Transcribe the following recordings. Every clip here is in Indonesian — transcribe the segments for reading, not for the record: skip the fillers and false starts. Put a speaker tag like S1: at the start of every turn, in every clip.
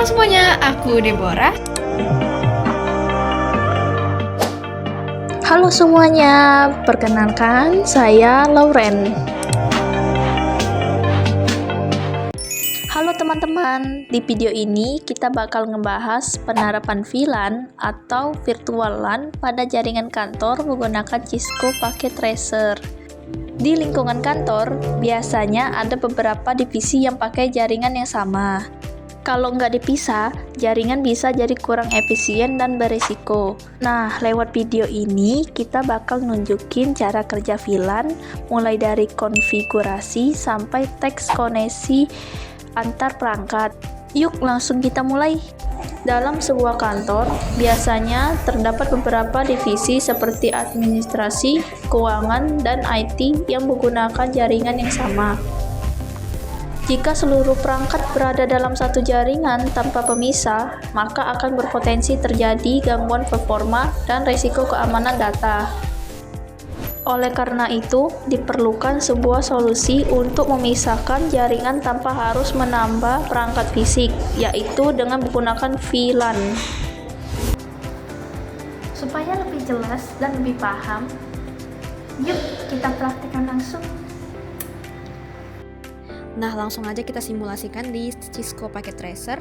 S1: Halo semuanya, aku Deborah.
S2: Halo semuanya, perkenalkan saya Lauren. Halo teman-teman, di video ini kita bakal ngebahas penerapan VLAN atau virtual LAN pada jaringan kantor menggunakan Cisco Packet Tracer. Di lingkungan kantor, biasanya ada beberapa divisi yang pakai jaringan yang sama. Kalau nggak dipisah, jaringan bisa jadi kurang efisien dan berisiko. Nah, lewat video ini kita bakal nunjukin cara kerja VLAN mulai dari konfigurasi sampai teks koneksi antar perangkat. Yuk langsung kita mulai. Dalam sebuah kantor, biasanya terdapat beberapa divisi seperti administrasi, keuangan, dan IT yang menggunakan jaringan yang sama. Jika seluruh perangkat berada dalam satu jaringan tanpa pemisah, maka akan berpotensi terjadi gangguan performa dan risiko keamanan data. Oleh karena itu, diperlukan sebuah solusi untuk memisahkan jaringan tanpa harus menambah perangkat fisik, yaitu dengan menggunakan VLAN. Supaya lebih jelas dan lebih paham, yuk kita praktikkan langsung.
S3: Nah, langsung aja kita simulasikan di Cisco Packet Tracer.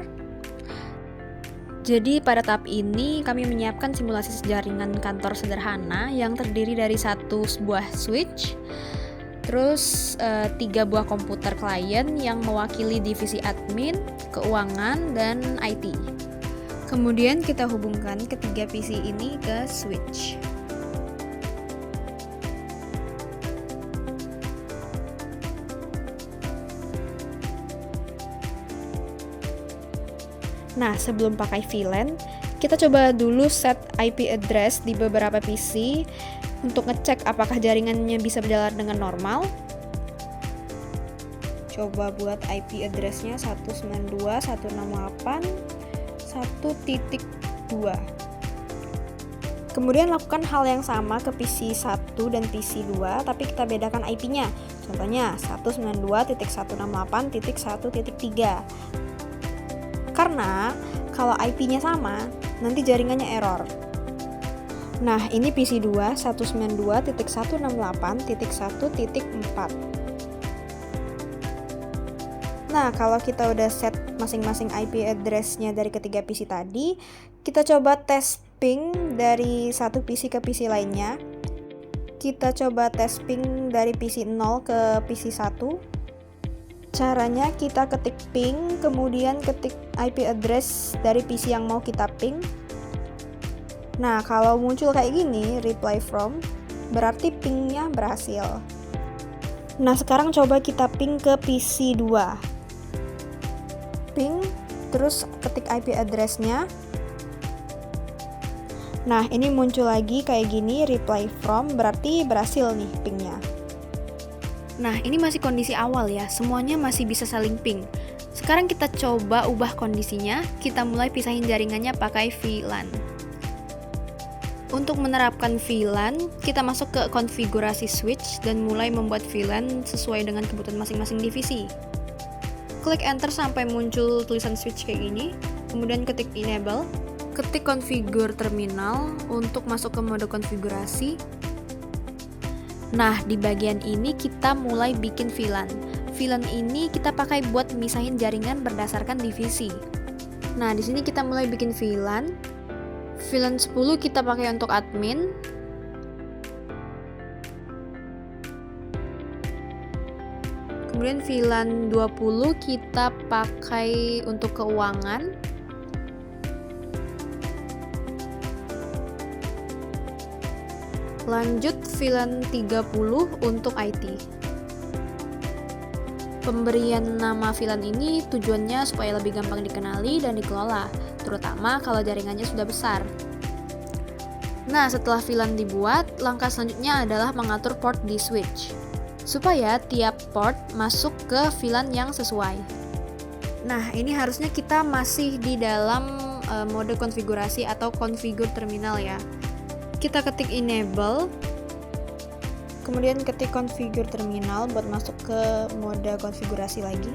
S3: Jadi pada tahap ini kami menyiapkan simulasi jaringan kantor sederhana yang terdiri dari sebuah switch, terus 3 buah komputer klien yang mewakili divisi admin, keuangan, dan IT. Kemudian kita hubungkan ketiga PC ini ke switch. Nah, sebelum pakai VLAN, kita coba dulu set IP address di beberapa PC untuk ngecek apakah jaringannya bisa berjalan dengan normal. Coba buat IP address-nya 192.168.1.2. Kemudian lakukan hal yang sama ke PC 1 dan PC 2, tapi kita bedakan IP-nya. Contohnya 192.168.1.3. Karena kalau IP-nya sama, nanti jaringannya error. Nah, ini PC 2 192.168.1.4. Nah, kalau kita udah set masing-masing IP address-nya dari ketiga PC tadi, kita coba tes ping dari satu PC ke PC lainnya. Kita coba tes ping dari PC 0 ke PC 1. Caranya kita ketik ping, kemudian ketik IP address dari PC yang mau kita ping. Nah, kalau muncul kayak gini, reply from, berarti pingnya berhasil. Nah, sekarang coba kita ping ke PC 2. Ping, terus ketik IP address-nya. Nah, ini muncul lagi kayak gini, reply from, berarti berhasil nih pingnya. Nah, ini masih kondisi awal ya, semuanya masih bisa saling ping. Sekarang kita coba ubah kondisinya, kita mulai pisahin jaringannya pakai VLAN. Untuk menerapkan VLAN, kita masuk ke konfigurasi switch dan mulai membuat VLAN sesuai dengan kebutuhan masing-masing divisi. Klik enter sampai muncul tulisan switch kayak gini, kemudian ketik enable, ketik configure terminal untuk masuk ke mode konfigurasi. Nah, di bagian ini kita mulai bikin VLAN. VLAN ini kita pakai buat misahin jaringan berdasarkan divisi. Nah, di sini kita mulai bikin VLAN. VLAN 10 kita pakai untuk admin. Kemudian VLAN 20 kita pakai untuk keuangan. Lanjut VLAN 30 untuk IT. Pemberian nama VLAN ini tujuannya supaya lebih gampang dikenali dan dikelola, terutama kalau jaringannya sudah besar. Nah, setelah VLAN dibuat, langkah selanjutnya adalah mengatur port di switch, supaya tiap port masuk ke VLAN yang sesuai. Nah, ini harusnya kita masih di dalam mode konfigurasi atau configure terminal ya. Kita ketik enable, kemudian ketik configure terminal buat masuk ke mode konfigurasi lagi.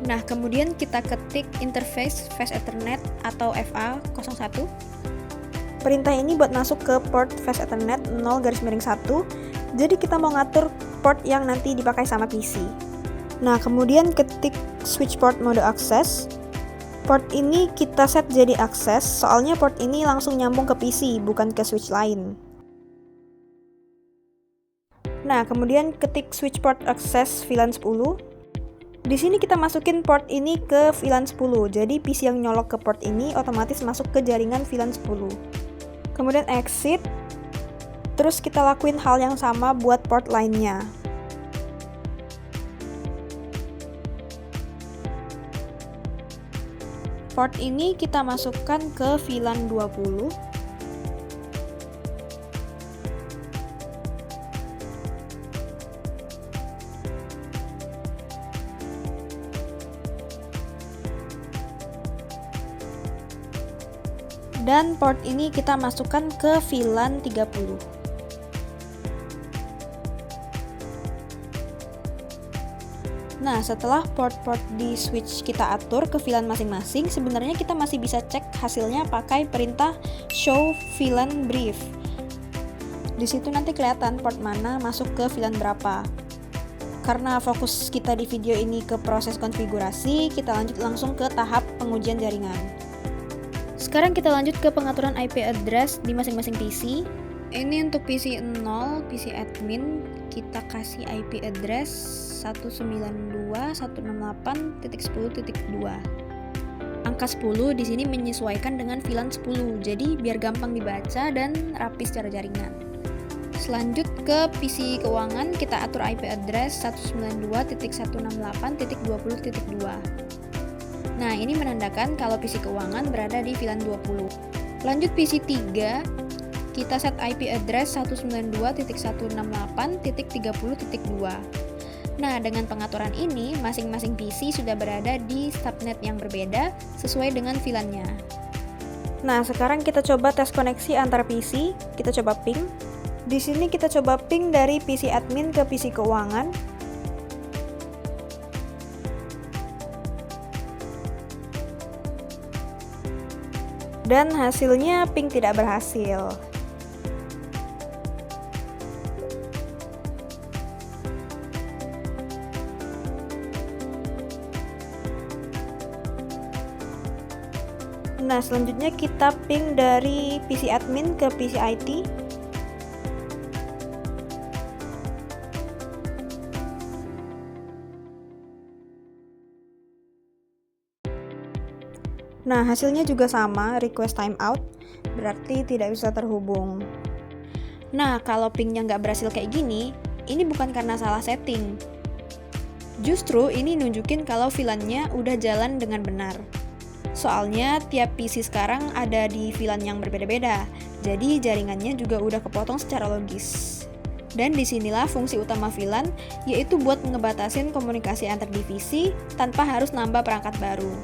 S3: Nah, kemudian kita ketik interface Fast Ethernet atau FA01. Perintah ini buat masuk ke port Fast Ethernet 0/1. Jadi kita mau ngatur port yang nanti dipakai sama PC. Nah, kemudian ketik switch port mode access. Port ini kita set jadi access, soalnya port ini langsung nyambung ke PC, bukan ke switch lain. Nah, kemudian ketik switch port access VLAN 10. Di sini kita masukin port ini ke VLAN 10, jadi PC yang nyolok ke port ini otomatis masuk ke jaringan VLAN 10. Kemudian exit, terus kita lakuin hal yang sama buat port lainnya. Port ini kita masukkan ke VLAN 20. Dan port ini kita masukkan ke VLAN 30. Nah, setelah port-port di switch kita atur ke VLAN masing-masing, sebenarnya kita masih bisa cek hasilnya pakai perintah show VLAN brief. Di situ nanti kelihatan port mana masuk ke VLAN berapa. Karena fokus kita di video ini ke proses konfigurasi, kita lanjut langsung ke tahap pengujian jaringan. Sekarang kita lanjut ke pengaturan IP address di masing-masing PC. Ini untuk PC 0, PC admin, kita kasih IP address 192.168.10.2. Angka 10 di sini menyesuaikan dengan VLAN 10, jadi biar gampang dibaca dan rapi secara jaringan. Selanjut ke PC keuangan, kita atur IP address 192.168.20.2. Nah, ini menandakan kalau PC keuangan berada di VLAN 20. Lanjut PC 3, kita set IP address 192.168.30.2. Nah, dengan pengaturan ini, masing-masing PC sudah berada di subnet yang berbeda sesuai dengan VLAN-nya. Nah, sekarang kita coba tes koneksi antar PC. Kita coba ping. Di sini kita coba ping dari PC admin ke PC keuangan. Dan hasilnya ping tidak berhasil. Nah, selanjutnya kita ping dari PC admin ke PC IT. Nah, hasilnya juga sama, request timeout, berarti tidak bisa terhubung. Nah, kalau pingnya nggak berhasil kayak gini, ini bukan karena salah setting. Justru ini nunjukin kalau VLAN-nya udah jalan dengan benar. Soalnya tiap PC sekarang ada di VLAN yang berbeda-beda, jadi jaringannya juga udah kepotong secara logis. Dan disinilah fungsi utama VLAN, yaitu buat ngebatasin komunikasi antar divisi tanpa harus nambah perangkat baru.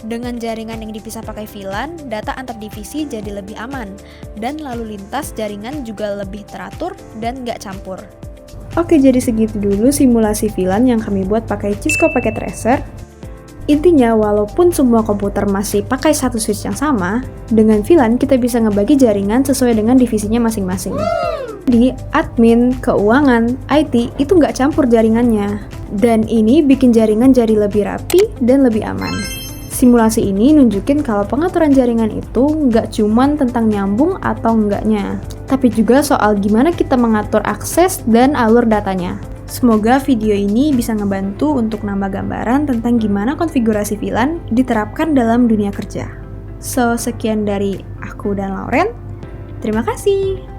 S3: Dengan jaringan yang dipisah pakai VLAN, data antar divisi jadi lebih aman, dan lalu lintas jaringan juga lebih teratur dan nggak campur. Oke, jadi segitu dulu simulasi VLAN yang kami buat pakai Cisco Packet Tracer. Intinya, walaupun semua komputer masih pakai satu switch yang sama, dengan VLAN kita bisa ngebagi jaringan sesuai dengan divisinya masing-masing. Di admin, keuangan, IT itu nggak campur jaringannya, dan ini bikin jaringan jadi lebih rapi dan lebih aman. Simulasi ini nunjukin kalau pengaturan jaringan itu nggak cuman tentang nyambung atau enggaknya, tapi juga soal gimana kita mengatur akses dan alur datanya. Semoga video ini bisa ngebantu untuk nambah gambaran tentang gimana konfigurasi VLAN diterapkan dalam dunia kerja. So, sekian dari aku dan Lauren. Terima kasih.